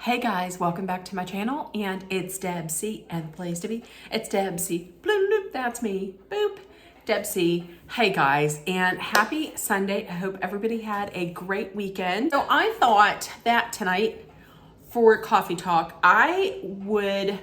Hey guys, welcome back to my channel, and it's Deb C, and the place to be. It's Deb C. Bloop, bloop, that's me. Boop. Deb C. Hey guys, and happy Sunday. I hope everybody had a great weekend. So I thought that tonight for Coffee Talk, I would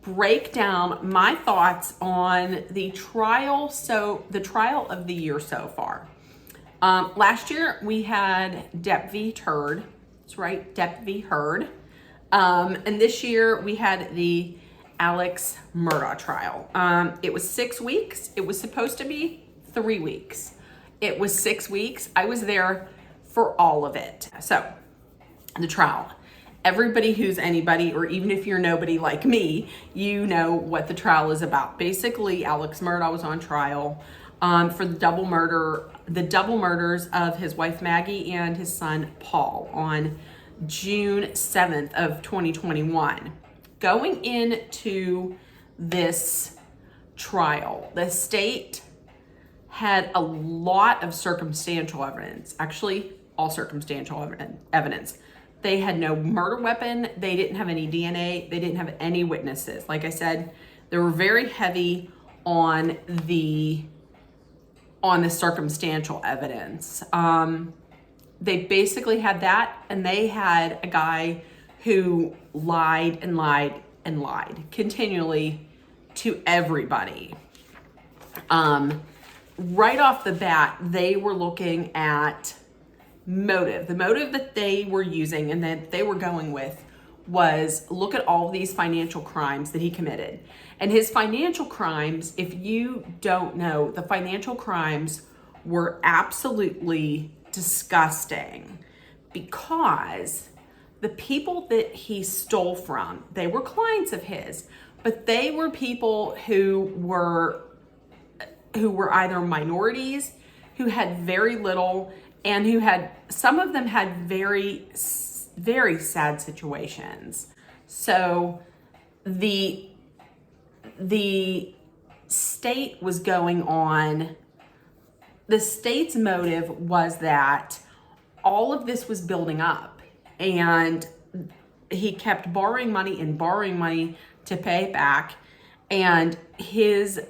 break down my thoughts on the trial. So the trial of the year so far. Last year we had Depp v. Turd. That's right, Depp v. Heard. And this year we had the Alex Murdaugh trial. It was 6 weeks. It was supposed to be 3 weeks. It was 6 weeks. I was there for all of it. So the trial. Everybody who's anybody, or even if you're nobody like me, you know what the trial is about. Basically, Alex Murdaugh was on trial for the double murders of his wife Maggie and his son Paul on June 7th of 2021. Going into this trial, the state had a lot of circumstantial evidence, actually all circumstantial evidence. They had no murder weapon, they didn't have any DNA, they didn't have any witnesses. Like I said, they were very heavy on the circumstantial evidence. They basically had that, and they had a guy who lied and lied and lied continually to everybody. Right off the bat, they were looking at motive. The motive that they were using and that they were going with was look at all these financial crimes that he committed. And his financial crimes, if you don't know, the financial crimes were absolutely disgusting because the people that he stole from, they were clients of his, but they were people who were either minorities, who had very little, and who had, some of them had very, very sad situations. So the state was going on, the state's motive was that all of this was building up, and he kept borrowing money to pay it back, and his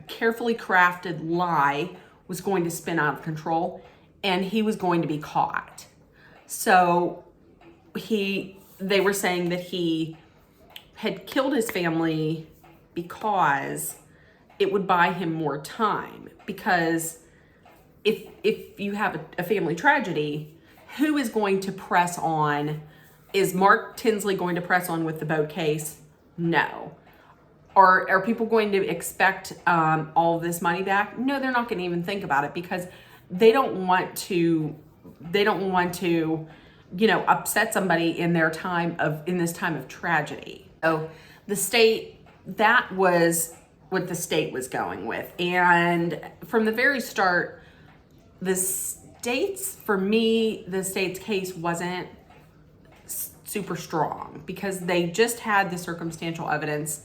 carefully crafted lie was going to spin out of control, and he was going to be caught. So they were saying that he had killed his family because it would buy him more time. Because if you have a family tragedy, who is going to press on? Is Mark Tinsley going to press on with the boat case? No. Are people going to expect all of this money back? No, they're not going to even think about it because they don't want to, upset somebody in this time of tragedy. So the state, that was what the state was going with. And from the very start, the state's case wasn't super strong because they just had the circumstantial evidence,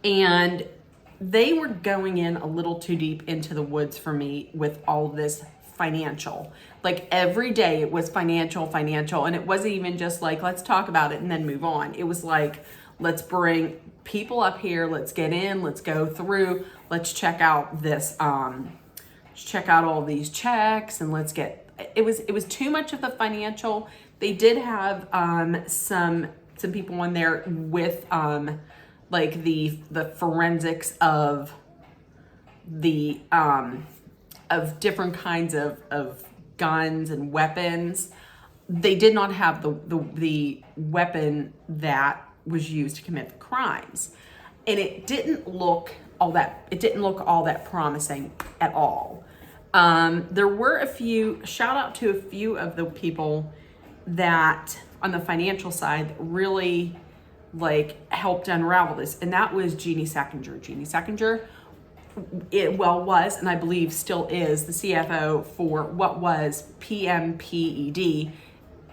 and they were going in a little too deep into the woods for me with all of this financial. Like every day it was financial, and it wasn't even just like, let's talk about it and then move on. It was like, let's bring people up here, let's get in, let's go through, let's check out this, check out all these checks, and let's get, it was too much of the financial. They did have some people in there with like the forensics of the of different kinds of guns and weapons. They did not have the weapon that was used to commit the crimes, and it didn't look all that promising at all. There were shout out to a few of the people that on the financial side really helped unravel this, and that was Jeannie Seckinger. Jeannie Seckinger, was, and I believe still is, the CFO for what was PMPED.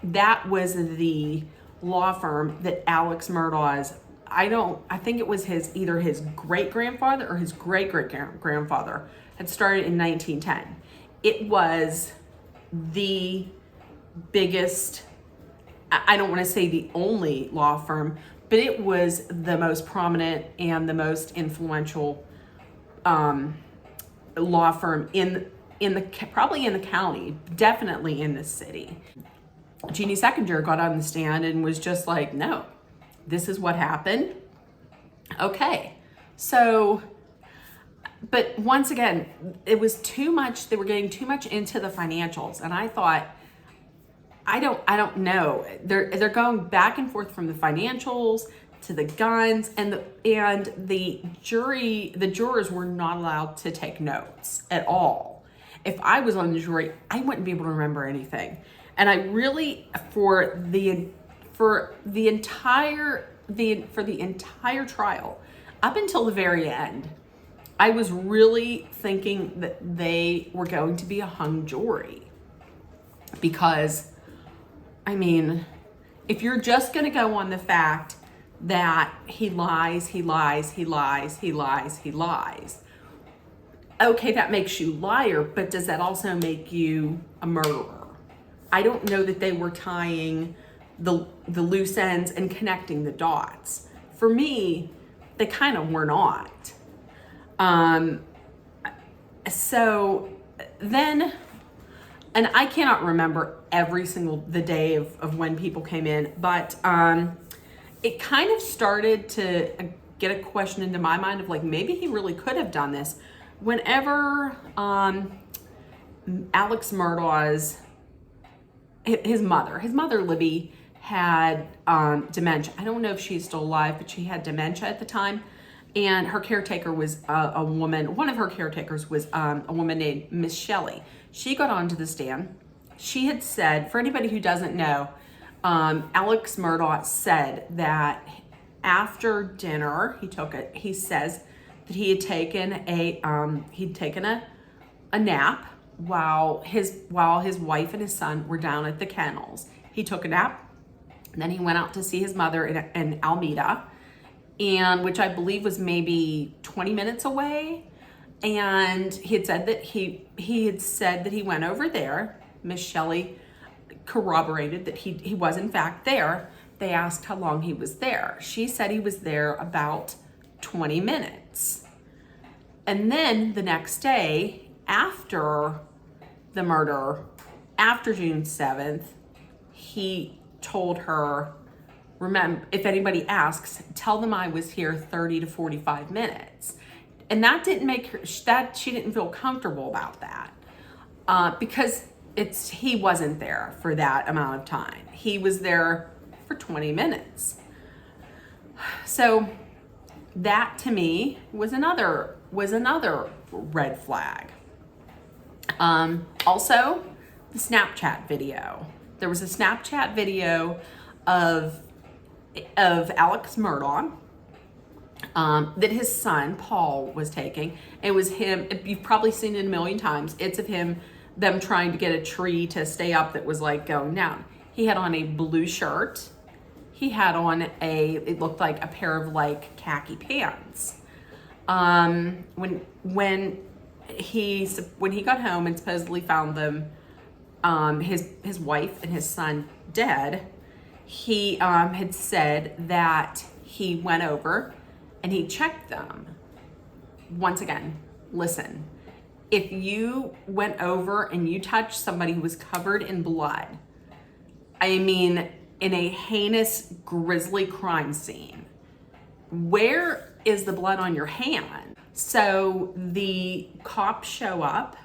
That was the law firm that Alex Murdaugh's, I think it was either his great-grandfather or his great-great-grandfather had started in 1910. It was the biggest I don't want to say the only law firm, but it was the most prominent and the most influential law firm probably in the county, definitely in the city. Jeannie Seconder got on the stand and was just like, no, this is what happened. Okay. So, but once again, it was too much. They were getting too much into the financials. And I thought, I don't know. They're going back and forth from the financials to the guns, and the jurors were not allowed to take notes at all. If I was on the jury, I wouldn't be able to remember anything. And I really, for the entire trial, up until the very end, I was really thinking that they were going to be a hung jury. Because, I mean, if you're just going to go on the fact that he lies, okay, that makes you liar, but does that also make you a murderer? I don't know that they were tying the loose ends and connecting the dots. For me, they kind of were not. So then, and I cannot remember every single the day of when people came in, but it kind of started to get a question into my mind of like, maybe he really could have done this. Whenever Alex Murdaugh's his mother Libby had dementia. I don't know if she's still alive, but she had dementia at the time. And her caretaker was a woman. One of her caretakers was a woman named Miss Shelley. She got onto the stand. She had said, for anybody who doesn't know, Alex Murdaugh said that after dinner, he says that he had taken a nap while his wife and his son were down at the kennels. He took a nap, and then he went out to see his mother in Alameda, and which I believe was maybe 20 minutes away. And he had said that he went over there. Miss Shelley corroborated that he was in fact there. They asked how long he was there. She said he was there about 20 minutes. And then the next day, after the murder, after June 7th, he told her, remember, if anybody asks, tell them I was here 30 to 45 minutes. And that didn't make her, she didn't feel comfortable about that because he wasn't there for that amount of time. He was there for 20 minutes. So that to me was another red flag. Also, the Snapchat video. There was a Snapchat video of Alex Murdaugh that his son Paul was taking. It was him. You've probably seen it a million times. It's of them trying to get a tree to stay up that was like going down. He had on a blue shirt. He had on it looked like a pair of like khaki pants. When he got home and supposedly found them, his wife and his son dead, he had said that he went over and he checked them. Once again, listen, if you went over and you touched somebody who was covered in blood, I mean, in a heinous, grisly crime scene, where is the blood on your hand? So the cops show up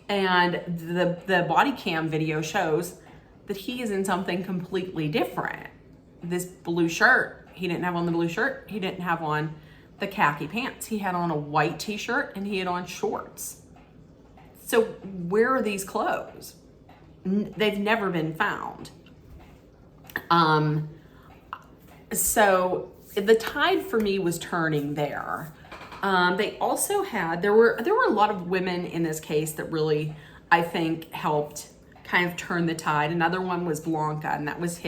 and the body cam video shows that he is in something completely different. This blue shirt, he didn't have on the blue shirt. He didn't have on the khaki pants. He had on a white t-shirt and he had on shorts. So where are these clothes? They've never been found. So the tide for me was turning there. They also there were a lot of women in this case that really, I think, helped kind of turn the tide. Another one was Blanca, and that was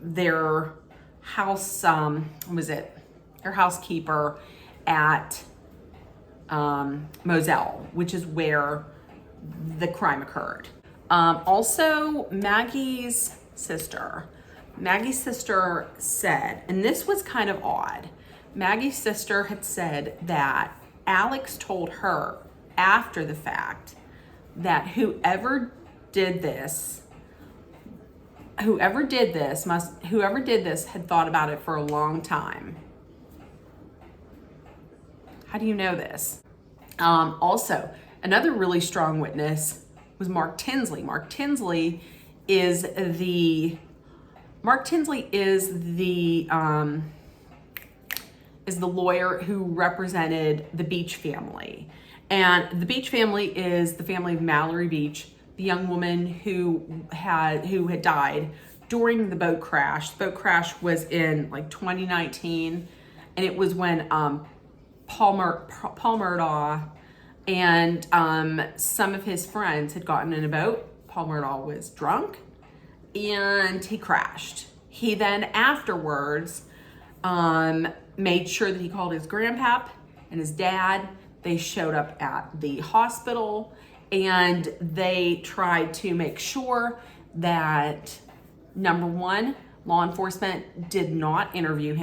their house, their housekeeper at Moselle, which is where the crime occurred. Also, Maggie's sister. Maggie's sister said, and this was kind of odd. Maggie's sister had said that Alex told her after the fact that whoever did this had thought about it for a long time. How do you know this? Also, another really strong witness was Mark Tinsley. Mark Tinsley is the lawyer who represented the Beach family. And the Beach family is the family of Mallory Beach, the young woman who had died during the boat crash. The boat crash was in like 2019, and it was when Paul Murdaugh and some of his friends had gotten in a boat. Paul Murdaugh was drunk and he crashed. He then afterwards made sure that he called his grandpap and his dad. They showed up at the hospital and they tried to make sure that, number one, law enforcement did not interview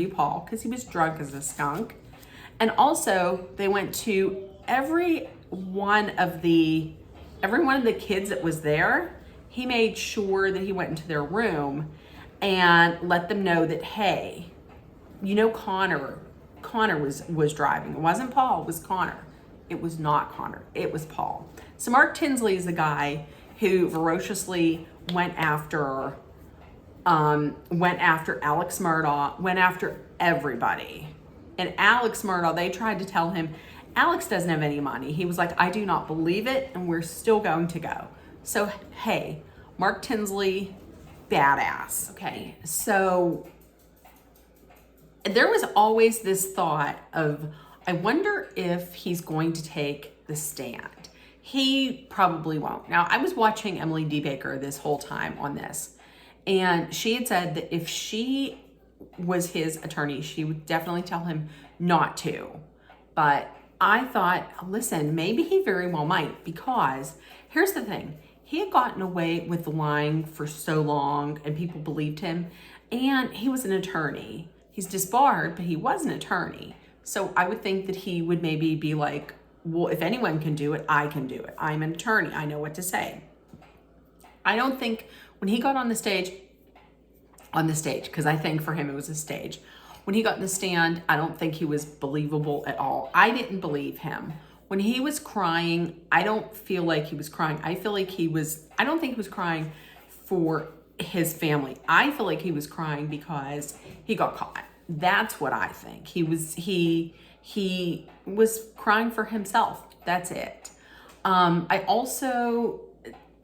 Paul because he was drunk as a skunk. And also they went to every one of the kids that was there. He made sure that he went into their room and let them know that, hey, Connor was driving. It wasn't Paul, it was Connor. It was not Connor, it was Paul. So Mark Tinsley is the guy who ferociously went after Alex Murdaugh, went after everybody. And Alex Murdaugh, they tried to tell him, Alex doesn't have any money. He was like, I do not believe it, and we're still going to go. So, hey, Mark Tinsley, badass. Okay, so there was always this thought of, I wonder if he's going to take the stand. He probably won't. Now, I was watching Emily D. Baker this whole time on this, and she had said that if she was his attorney, she would definitely tell him not to. But I thought, listen, maybe he very well might, because here's the thing. He had gotten away with lying for so long and people believed him, and he was an attorney. He's disbarred, but he was an attorney. So I would think that he would maybe be like, well, if anyone can do it, I can do it. I'm an attorney. I know what to say. I don't think when he got on the stage, because I think for him it was a stage. When he got in the stand, I don't think he was believable at all. I didn't believe him. When he was crying, I don't feel like he was crying. I don't think he was crying for his family. I feel like he was crying because he got caught. That's what I think. He was crying for himself. That's it.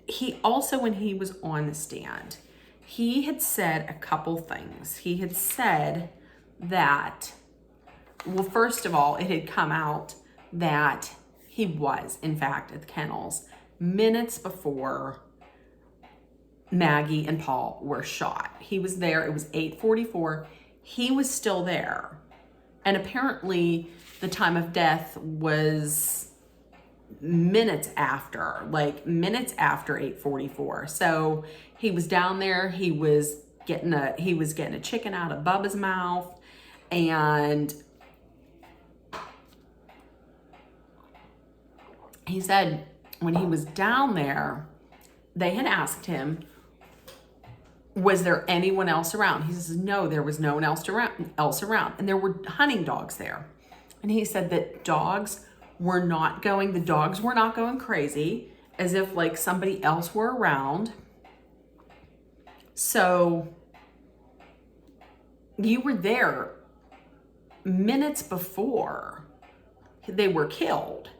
He also, when he was on the stand, he had said a couple things. He had said that, well, first of all, it had come out that he was, in fact, at the kennels minutes before Maggie and Paul were shot. He was there. It was 8:44. He was still there. And apparently the time of death was minutes after 8:44. So he was down there. He was getting a chicken out of Bubba's mouth, and he said when he was down there, they had asked him, was there anyone else around? He says, no, there was no one else around. And there were hunting dogs there. And he said that the dogs were not going crazy, as if like somebody else were around. So you were there minutes before they were killed.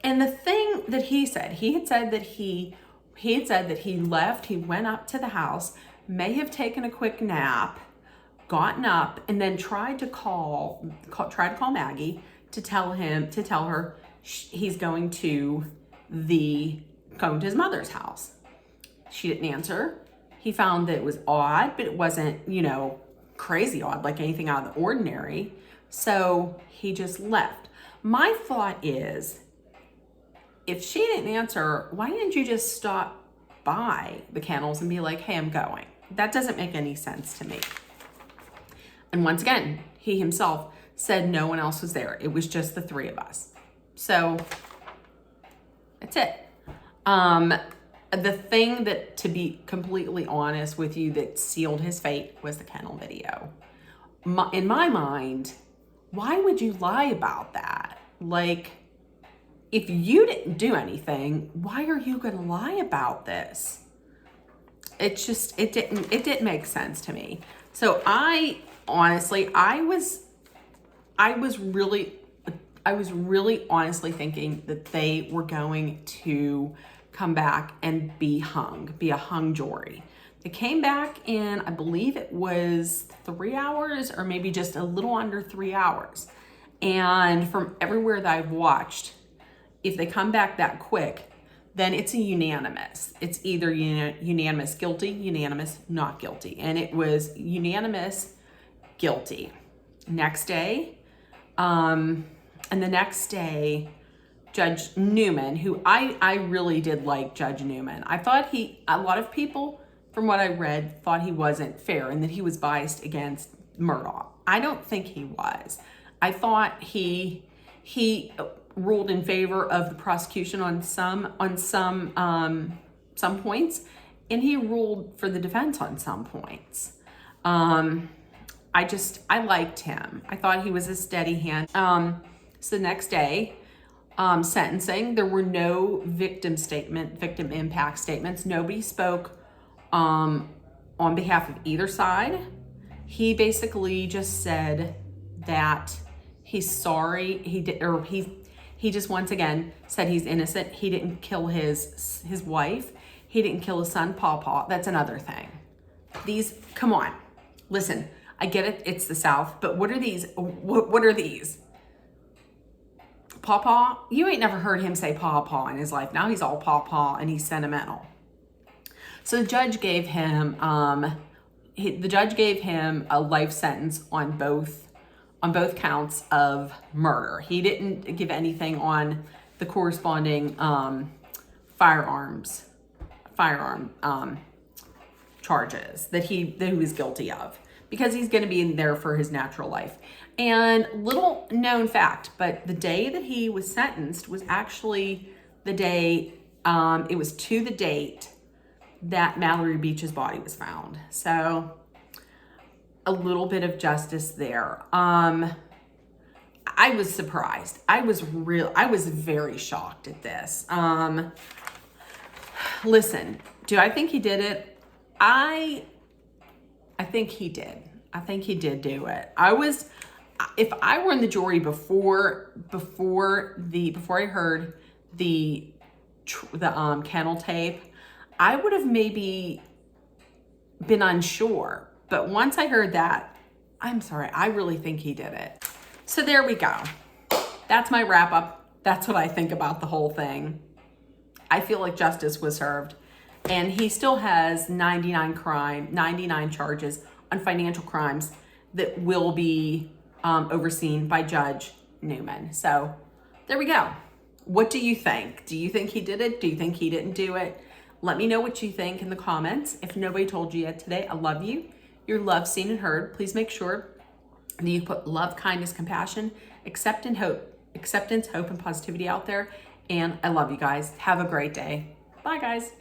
And the thing that he had said that he left, he went up to the house, may have taken a quick nap, gotten up, and then tried to call Maggie to tell her he's going to his mother's house. She didn't answer. He found that it was odd, but it wasn't, crazy odd, like anything out of the ordinary. So he just left. My thought is if she didn't answer, why didn't you just stop by the kennels and be like, hey, I'm going? That doesn't make any sense to me. And once again, he himself said no one else was there. It was just the three of us. So that's it. The thing that, to be completely honest with you, that sealed his fate was the kennel video. In my mind, why would you lie about that? Like, if you didn't do anything, why are you going to lie about this? It's just, it didn't make sense to me. So I was really honestly thinking that they were going to come back and be a hung jury. They came back in, I believe it was 3 hours or maybe just a little under 3 hours. And from everywhere that I've watched, if they come back that quick, then it's a unanimous. It's either unanimous guilty, unanimous not guilty. And it was unanimous guilty. Next day, and the next day, Judge Newman, who I really did like Judge Newman. I thought a lot of people, from what I read, thought he wasn't fair and that he was biased against Murdaugh. I don't think he was. I thought he ruled in favor of the prosecution on some points, and he ruled for the defense on some points. I liked him. I thought he was a steady hand. So the next day, sentencing, there were no victim impact statements. Nobody spoke on behalf of either side. He basically just said that he's sorry. He just once again said he's innocent. He didn't kill his wife. He didn't kill his son, Pawpaw. That's another thing. Come on, listen. I get it. It's the South, but what are these? What are these? Pawpaw? You ain't never heard him say Pawpaw in his life. Now he's all Pawpaw and he's sentimental. So the judge gave him a life sentence on both counts of murder. He didn't give anything on the corresponding firearm charges that he was guilty of, because he's going to be in there for his natural life. And little known fact, but the day that he was sentenced was actually the day, it was to the date that Mallory Beach's body was found. So a little bit of justice there. I was surprised. I was very shocked at this. Listen, do I think he did it? I think he did. I think he did do it. If I were in the jury before I heard the kennel tape, I would have maybe been unsure. But once I heard that, I'm sorry, I really think he did it. So there we go. That's my wrap up. That's what I think about the whole thing. I feel like justice was served. And he still has 99 charges on financial crimes that will be overseen by Judge Newman. So there we go. What do you think? Do you think he did it? Do you think he didn't do it? Let me know what you think in the comments. If nobody told you yet today, I love you. You're loved, seen, and heard. Please make sure that you put love, kindness, compassion, acceptance, hope, and positivity out there. And I love you guys. Have a great day. Bye, guys.